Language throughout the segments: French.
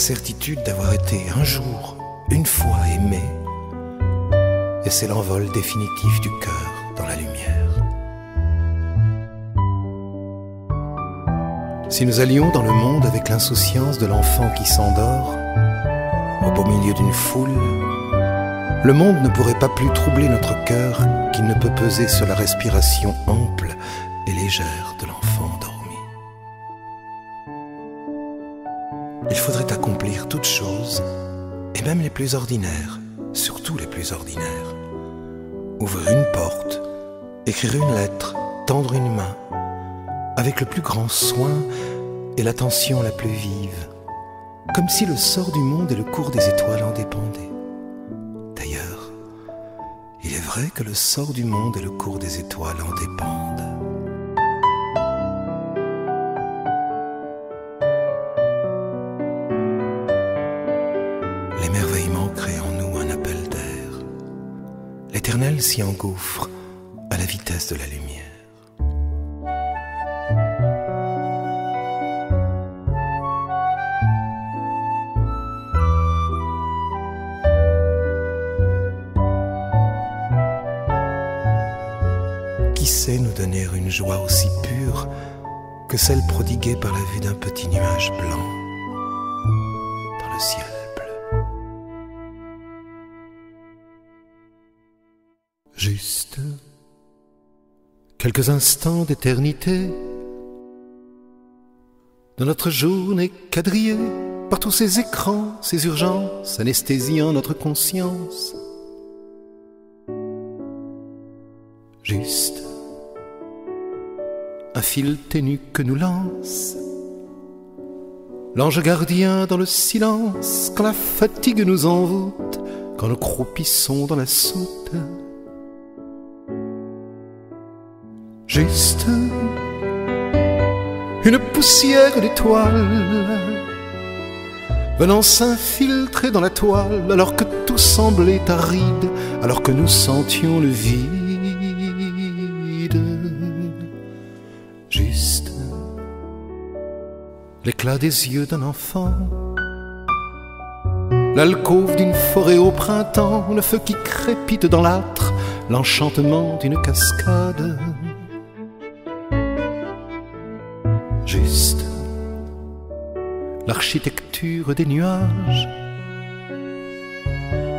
certitude d'avoir été un jour, une fois aimé, et c'est l'envol définitif du cœur dans la lumière. Si nous allions dans le monde avec l'insouciance de l'enfant qui s'endort, au beau milieu d'une foule, le monde ne pourrait pas plus troubler notre cœur qu'il ne peut peser sur la respiration ample et légère de l'enfant endormi. Il faudrait accomplir toutes choses, et même les plus ordinaires, surtout les plus ordinaires. Ouvrir une porte, écrire une lettre, tendre une main, avec le plus grand soin et l'attention la plus vive, comme si le sort du monde et le cours des étoiles en dépendaient. D'ailleurs, il est vrai que le sort du monde et le cours des étoiles en dépendent. L'émerveillement crée en nous un appel d'air. L'éternel s'y engouffre à la vitesse de la lumière. Qui sait nous donner une joie aussi pure que celle prodiguée par la vue d'un petit nuage blanc dans le ciel bleu. Juste quelques instants d'éternité dans notre journée quadrillée par tous ces écrans, ces urgences anesthésiant notre conscience. Juste un fil ténu que nous lance l'ange gardien dans le silence, quand la fatigue nous envoûte, quand nous croupissons dans la soute. Juste une poussière d'étoiles venant s'infiltrer dans la toile, alors que tout semblait aride, alors que nous sentions le vide. Juste l'éclat des yeux d'un enfant, l'alcôve d'une forêt au printemps, le feu qui crépite dans l'âtre, l'enchantement d'une cascade. Juste l'architecture des nuages,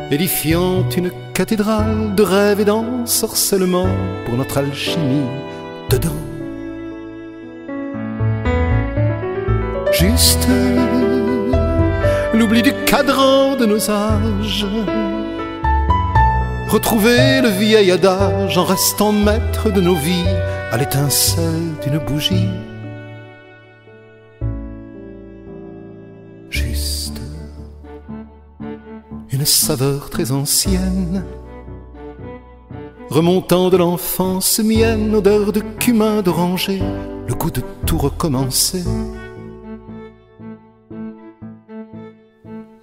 édifiant une cathédrale de rêve et d'ensorcellement pour notre alchimie dedans. Juste l'oubli du cadran de nos âges, retrouver le vieil adage en restant maître de nos vies à l'étincelle d'une bougie. Juste une saveur très ancienne, remontant de l'enfance mienne, odeur de cumin d'oranger, le goût de tout recommencer.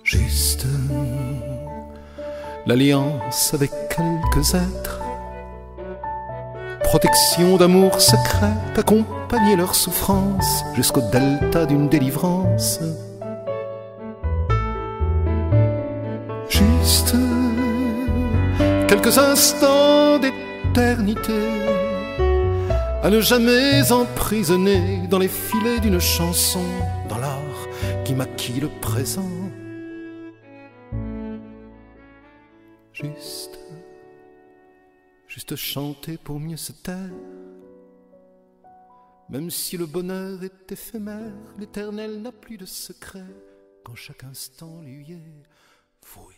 Juste l'alliance avec quelques êtres, protection d'amour secret, accompagner leur souffrance jusqu'au delta d'une délivrance. Juste quelques instants d'éternité à ne jamais emprisonner dans les filets d'une chanson, dans l'art qui maquille le présent. Juste chanter pour mieux se taire, même si le bonheur est éphémère, l'éternel n'a plus de secret quand chaque instant lui est voué.